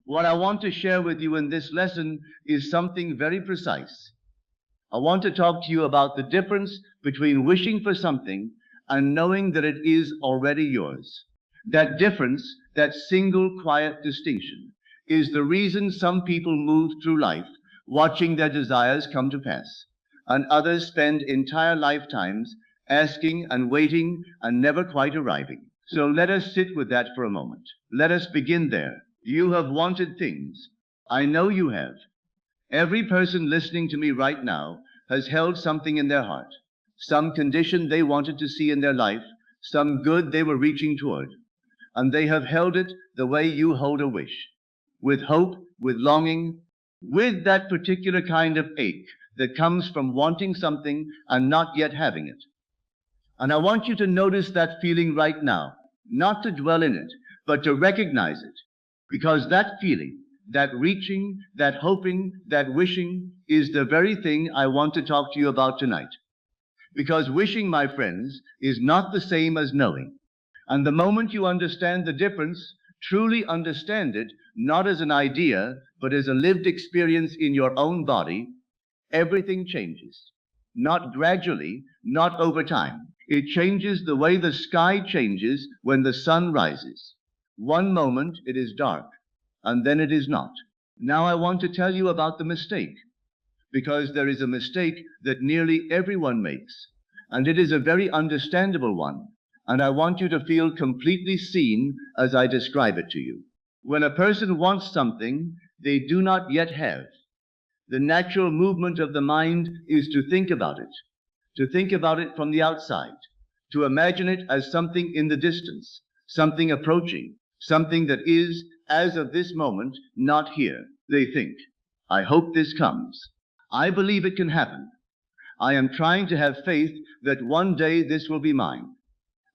What I want to share with you in this lesson is something very precise. I want to talk to you about the difference between wishing for something and knowing that it is already yours. That difference, that single quiet distinction, is the reason some people move through life watching their desires come to pass, and others spend entire lifetimes asking and waiting and never quite arriving. So let us sit with that for a moment. Let us begin there. You have wanted things. I know you have. Every person listening to me right now has held something in their heart, some condition they wanted to see in their life, some good they were reaching toward, and they have held it the way you hold a wish, with hope, with longing, with that particular kind of ache that comes from wanting something and not yet having it. And I want you to notice that feeling right now, not to dwell in it, but to recognize it, because that feeling, that reaching, that hoping, that wishing is the very thing I want to talk to you about tonight. Because wishing, my friends, is not the same as knowing. And the moment you understand the difference, truly understand it, not as an idea, but as a lived experience in your own body, everything changes. Not gradually, not over time. It changes the way the sky changes when the sun rises. One moment it is dark, and then it is not. Now I want to tell you about the mistake, because there is a mistake that nearly everyone makes, and it is a very understandable one, and I want you to feel completely seen as I describe it to you. When a person wants something they do not yet have, the natural movement of the mind is to think about it from the outside, to imagine it as something in the distance, something approaching, something that is, as of this moment, not here. They think, I hope this comes. I believe it can happen. I am trying to have faith that one day this will be mine.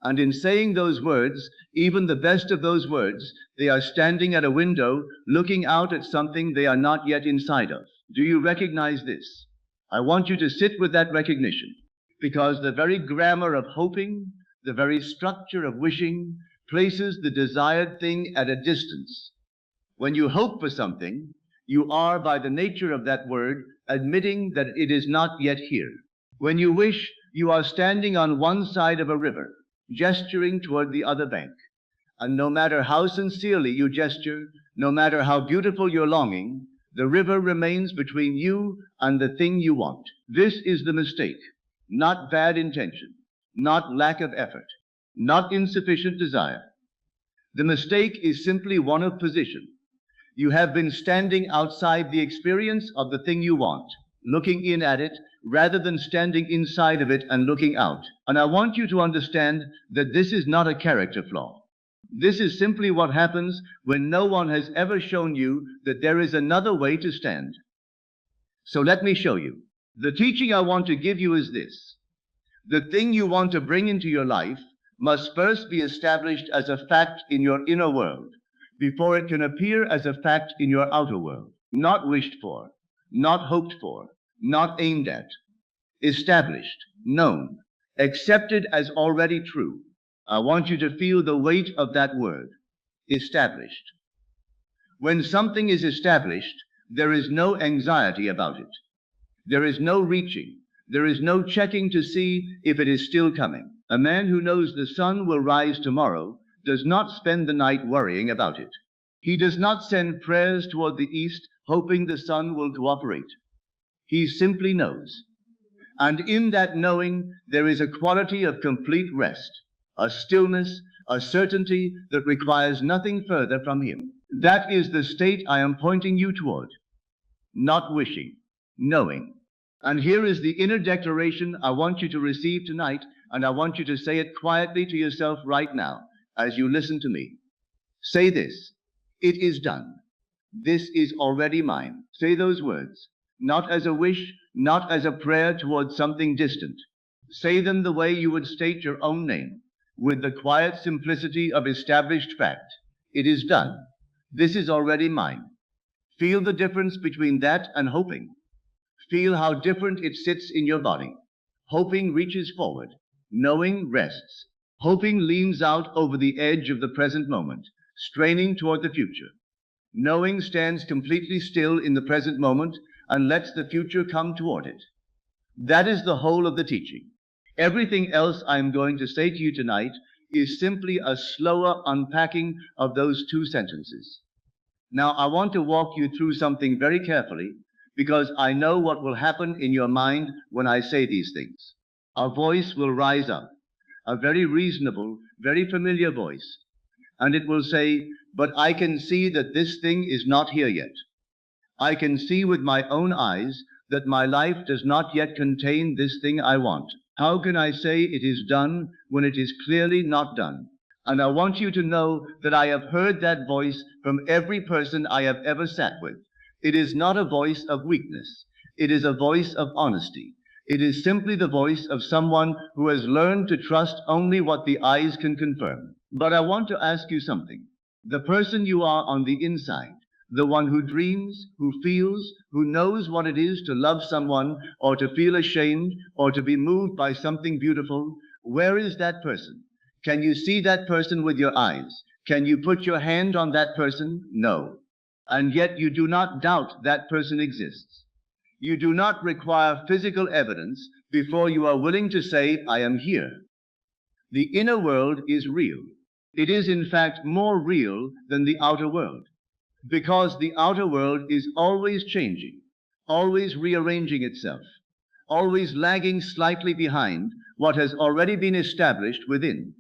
And in saying those words, even the best of those words, they are standing at a window looking out at something they are not yet inside of. Do you recognize this? I want you to sit with that recognition, because the very grammar of hoping, the very structure of wishing, places the desired thing at a distance. When you hope for something, you are, by the nature of that word, admitting that it is not yet here. When you wish, you are standing on one side of a river, gesturing toward the other bank. And no matter how sincerely you gesture, no matter how beautiful your longing, the river remains between you and the thing you want. This is the mistake, not bad intention, not lack of effort, not insufficient desire. The mistake is simply one of position. You have been standing outside the experience of the thing you want, looking in at it, rather than standing inside of it and looking out. And I want you to understand that this is not a character flaw. This is simply what happens when no one has ever shown you that there is another way to stand. So let me show you. The teaching I want to give you is this. The thing you want to bring into your life must first be established as a fact in your inner world before it can appear as a fact in your outer world. Not wished for, not hoped for, not aimed at. Established, known, accepted as already true. I want you to feel the weight of that word, established. When something is established, there is no anxiety about it. There is no reaching. There is no checking to see if it is still coming. A man who knows the sun will rise tomorrow does not spend the night worrying about it. He does not send prayers toward the east hoping the sun will cooperate. He simply knows. And in that knowing, there is a quality of complete rest, a stillness, a certainty that requires nothing further from him. That is the state I am pointing you toward. Not wishing, knowing. And here is the inner declaration I want you to receive tonight, and I want you to say it quietly to yourself right now as you listen to me. Say this: it is done. This is already mine. Say those words, not as a wish, not as a prayer towards something distant. Say them the way you would state your own name, with the quiet simplicity of established fact. It is done. This is already mine. Feel the difference between that and hoping. Feel how different it sits in your body. Hoping reaches forward. Knowing rests. Hoping leans out over the edge of the present moment, straining toward the future. Knowing stands completely still in the present moment and lets the future come toward it. That is the whole of the teaching. Everything else I am going to say to you tonight is simply a slower unpacking of those two sentences. Now, I want to walk you through something very carefully because I know what will happen in your mind when I say these things. A voice will rise up, a very reasonable, very familiar voice, and it will say, "But I can see that this thing is not here yet. I can see with my own eyes that my life does not yet contain this thing I want. How can I say it is done when it is clearly not done?" And I want you to know that I have heard that voice from every person I have ever sat with. It is not a voice of weakness. It is a voice of honesty. It is simply the voice of someone who has learned to trust only what the eyes can confirm. But I want to ask you something. The person you are on the inside, the one who dreams, who feels, who knows what it is to love someone, or to feel ashamed, or to be moved by something beautiful, where is that person? Can you see that person with your eyes? Can you put your hand on that person? No. And yet you do not doubt that person exists. You do not require physical evidence before you are willing to say, "I am here." The inner world is real. It is in fact more real than the outer world, because the outer world is always changing, always rearranging itself, always lagging slightly behind what has already been established within.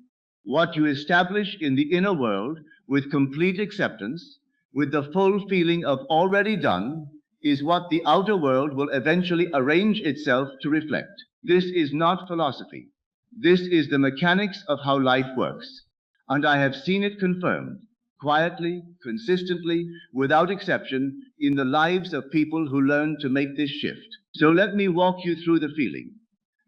What you establish in the inner world with complete acceptance, with the full feeling of already done, is what the outer world will eventually arrange itself to reflect. This is not philosophy. This is the mechanics of how life works. And I have seen it confirmed, quietly, consistently, without exception, in the lives of people who learn to make this shift. So let me walk you through the feeling,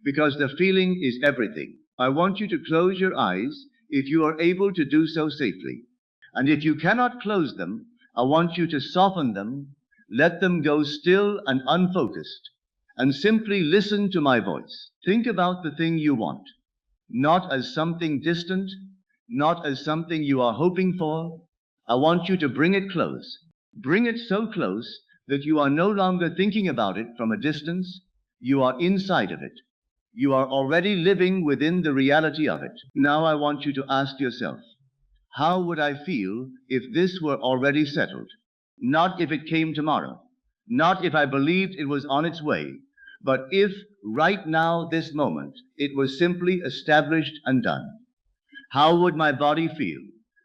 because the feeling is everything. I want you to close your eyes if you are able to do so safely. And if you cannot close them, I want you to soften them, let them go still and unfocused, and simply listen to my voice. Think about the thing you want, not as something distant, not as something you are hoping for. I want you to bring it close. Bring it so close that you are no longer thinking about it from a distance. You are inside of it. You are already living within the reality of it. Now I want you to ask yourself, how would I feel if this were already settled? Not if it came tomorrow, not if I believed it was on its way, but if right now, this moment, it was simply established and done. How would my body feel?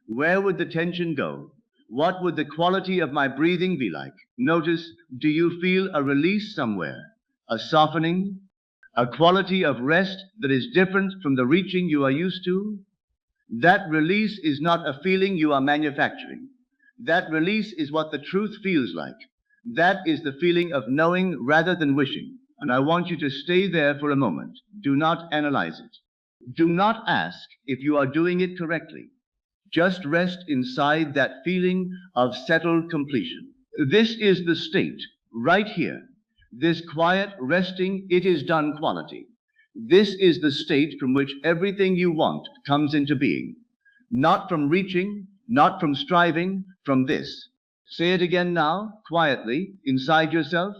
Where would the tension go? What would the quality of my breathing be like? Notice, do you feel a release somewhere? A softening? A quality of rest that is different from the reaching you are used to? That release is not a feeling you are manufacturing. That release is what the truth feels like. That is the feeling of knowing rather than wishing. And I want you to stay there for a moment. Do not analyze it. Do not ask if you are doing it correctly. Just rest inside that feeling of settled completion. This is the state, right here. This quiet, resting, it is done quality. This is the state from which everything you want comes into being. Not from reaching, not from striving, from this. Say it again now, quietly, inside yourself.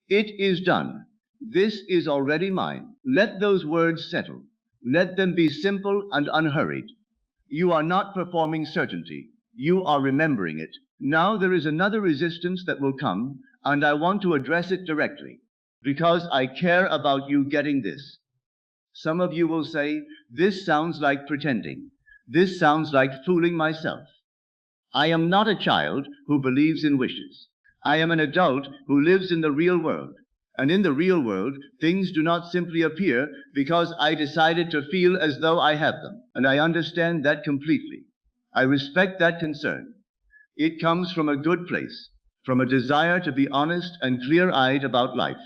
It is done. This is already mine. Let those words settle. Let them be simple and unhurried. You are not performing certainty. You are remembering it. Now there is another resistance that will come, and I want to address it directly, because I care about you getting this. Some of you will say, this sounds like pretending. This sounds like fooling myself. I am not a child who believes in wishes. I am an adult who lives in the real world. And in the real world, things do not simply appear because I decided to feel as though I have them. And I understand that completely. I respect that concern. It comes from a good place, from a desire to be honest and clear-eyed about life.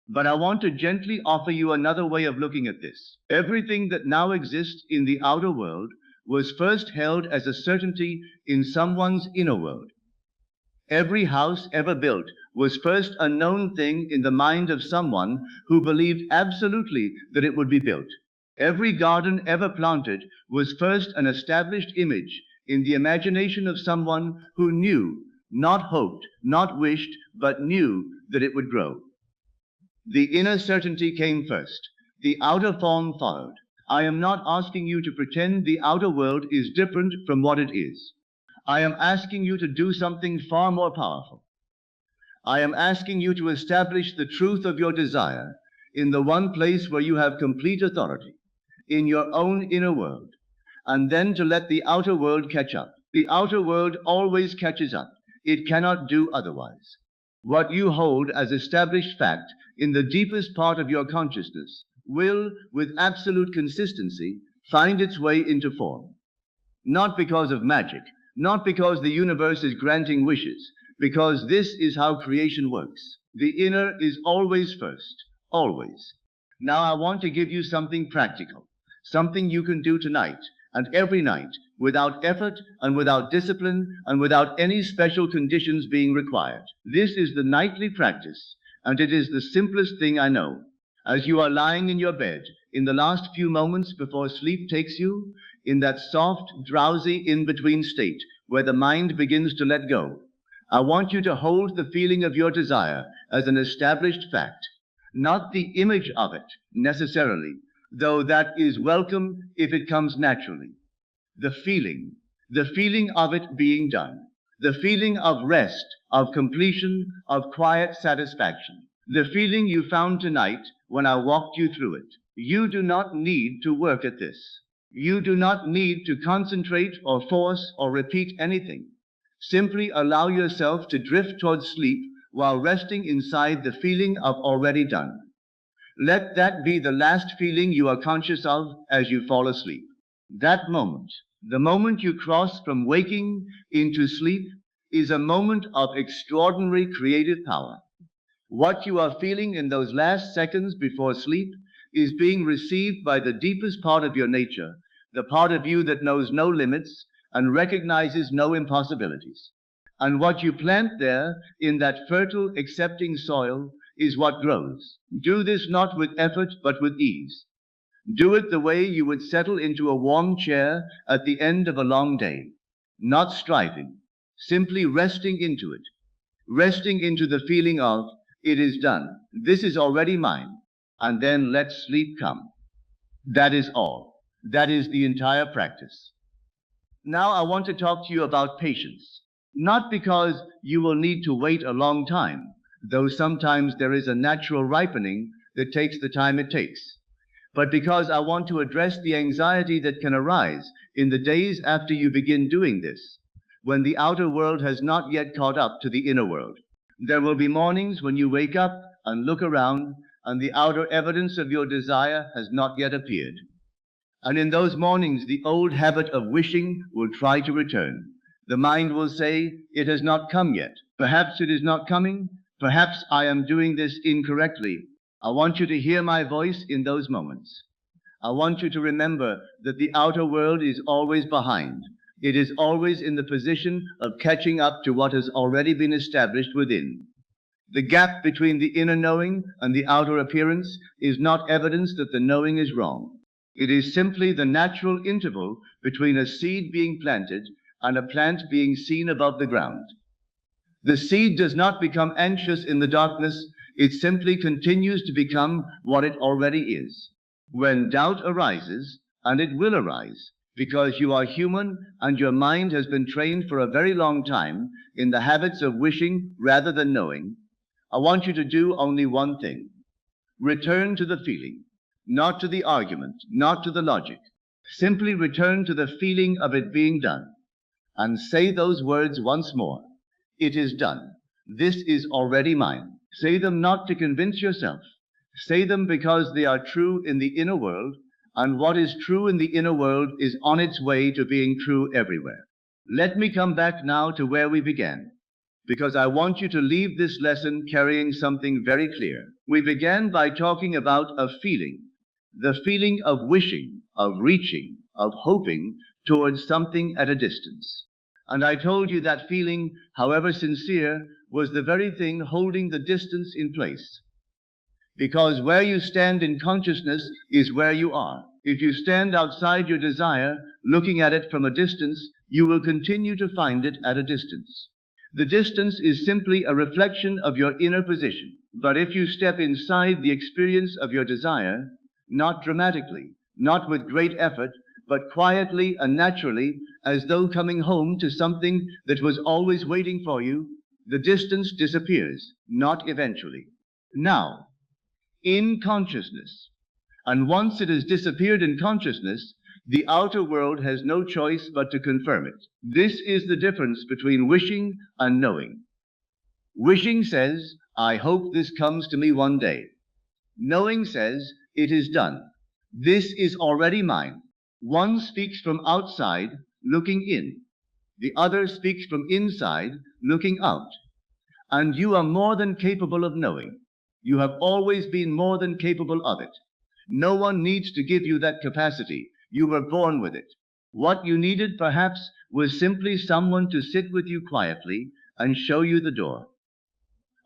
But I want to gently offer you another way of looking at this. Everything that now exists in the outer world was first held as a certainty in someone's inner world. Every house ever built was first a known thing in the mind of someone who believed absolutely that it would be built. Every garden ever planted was first an established image in the imagination of someone who knew not hoped, not wished, but knew that it would grow. The inner certainty came first. The outer form followed. I am not asking you to pretend the outer world is different from what it is. I am asking you to do something far more powerful. I am asking you to establish the truth of your desire in the one place where you have complete authority, in your own inner world, and then to let the outer world catch up. The outer world always catches up. It cannot do otherwise. What you hold as established fact in the deepest part of your consciousness will, with absolute consistency, find its way into form. Not because of magic, not because the universe is granting wishes, because this is how creation works. The inner is always first, always. Now I want to give you something practical, something you can do tonight and every night, without effort and without discipline and without any special conditions being required. This is the nightly practice, and it is the simplest thing I know. As you are lying in your bed, in the last few moments before sleep takes you, in that soft, drowsy in-between state where the mind begins to let go, I want you to hold the feeling of your desire as an established fact, not the image of it necessarily, though that is welcome if it comes naturally. The feeling of it being done, the feeling of rest, of completion, of quiet satisfaction, the feeling you found tonight when I walked you through it. You do not need to work at this. You do not need to concentrate or force or repeat anything. Simply allow yourself to drift towards sleep while resting inside the feeling of already done. Let that be the last feeling you are conscious of as you fall asleep. That moment, the moment you cross from waking into sleep, is a moment of extraordinary creative power. What you are feeling in those last seconds before sleep is being received by the deepest part of your nature, the part of you that knows no limits and recognizes no impossibilities. And what you plant there in that fertile, accepting soil is what grows. Do this not with effort, but with ease. Do it the way you would settle into a warm chair at the end of a long day, not striving, simply resting into it, resting into the feeling of, it is done, this is already mine, and then let sleep come. That is all. That is the entire practice. Now I want to talk to you about patience, not because you will need to wait a long time, though sometimes there is a natural ripening that takes the time it takes, but because I want to address the anxiety that can arise in the days after you begin doing this, when the outer world has not yet caught up to the inner world. There will be mornings when you wake up and look around and the outer evidence of your desire has not yet appeared. And in those mornings, the old habit of wishing will try to return. The mind will say, it has not come yet. Perhaps it is not coming. Perhaps I am doing this incorrectly. I want you to hear my voice in those moments. I want you to remember that the outer world is always behind. It is always in the position of catching up to what has already been established within. The gap between the inner knowing and the outer appearance is not evidence that the knowing is wrong. It is simply the natural interval between a seed being planted and a plant being seen above the ground. The seed does not become anxious in the darkness. It simply continues to become what it already is. When doubt arises, and it will arise, because you are human and your mind has been trained for a very long time in the habits of wishing rather than knowing, I want you to do only one thing. Return to the feeling, not to the argument, not to the logic. Simply return to the feeling of it being done, and say those words once more. It is done. This is already mine. Say them not to convince yourself. Say them because they are true in the inner world, and what is true in the inner world is on its way to being true everywhere. Let me come back now to where we began, because I want you to leave this lesson carrying something very clear. We began by talking about a feeling, the feeling of wishing, of reaching, of hoping towards something at a distance. And I told you that feeling, however sincere, was the very thing holding the distance in place. Because where you stand in consciousness is where you are. If you stand outside your desire, looking at it from a distance, you will continue to find it at a distance. The distance is simply a reflection of your inner position. But if you step inside the experience of your desire, not dramatically, not with great effort, but quietly and naturally, as though coming home to something that was always waiting for you, the distance disappears, not eventually. Now, in consciousness. And once it has disappeared in consciousness, the outer world has no choice but to confirm it. This is the difference between wishing and knowing. Wishing says, I hope this comes to me one day. Knowing says, it is done. This is already mine. One speaks from outside, looking in. The other speaks from inside, looking out. And you are more than capable of knowing. You have always been more than capable of it. No one needs to give you that capacity. You were born with it. What you needed, perhaps, was simply someone to sit with you quietly and show you the door.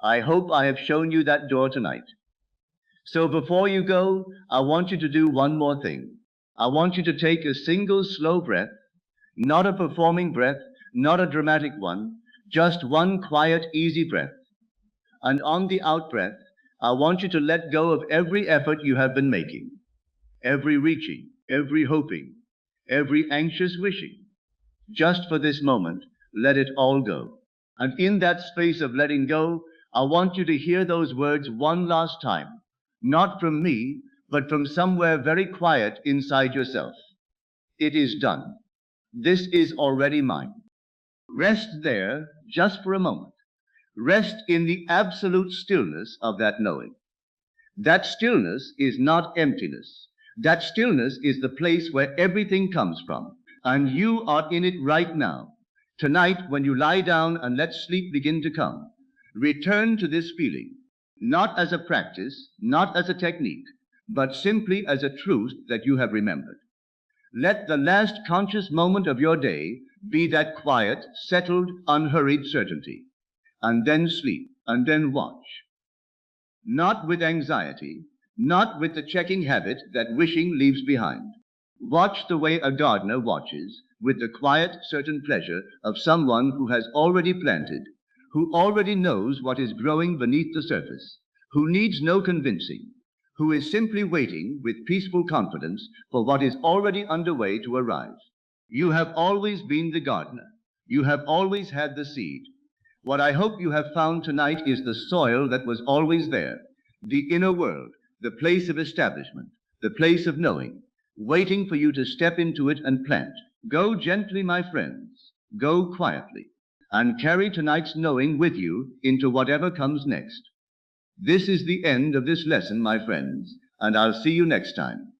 I hope I have shown you that door tonight. So before you go, I want you to do one more thing. I want you to take a single slow breath, not a performing breath, not a dramatic one, just one quiet, easy breath. And on the out breath, I want you to let go of every effort you have been making, every reaching, every hoping, every anxious wishing. Just for this moment, let it all go. And in that space of letting go, I want you to hear those words one last time, not from me, but from somewhere very quiet inside yourself. It is done. This is already mine. Rest there just for a moment. Rest in the absolute stillness of that knowing. That stillness is not emptiness. That stillness is the place where everything comes from. And you are in it right now. Tonight, when you lie down and let sleep begin to come, return to this feeling, not as a practice, not as a technique, but simply as a truth that you have remembered. Let the last conscious moment of your day be that quiet, settled, unhurried certainty. And then sleep, and then watch. Not with anxiety, not with the checking habit that wishing leaves behind. Watch the way a gardener watches, with the quiet, certain pleasure of someone who has already planted, who already knows what is growing beneath the surface, who needs no convincing, who is simply waiting with peaceful confidence for what is already underway to arrive. You have always been the gardener. You have always had the seed. What I hope you have found tonight is the soil that was always there, the inner world, the place of establishment, the place of knowing, waiting for you to step into it and plant. Go gently, my friends, go quietly, and carry tonight's knowing with you into whatever comes next. This is the end of this lesson, my friends, and I'll see you next time.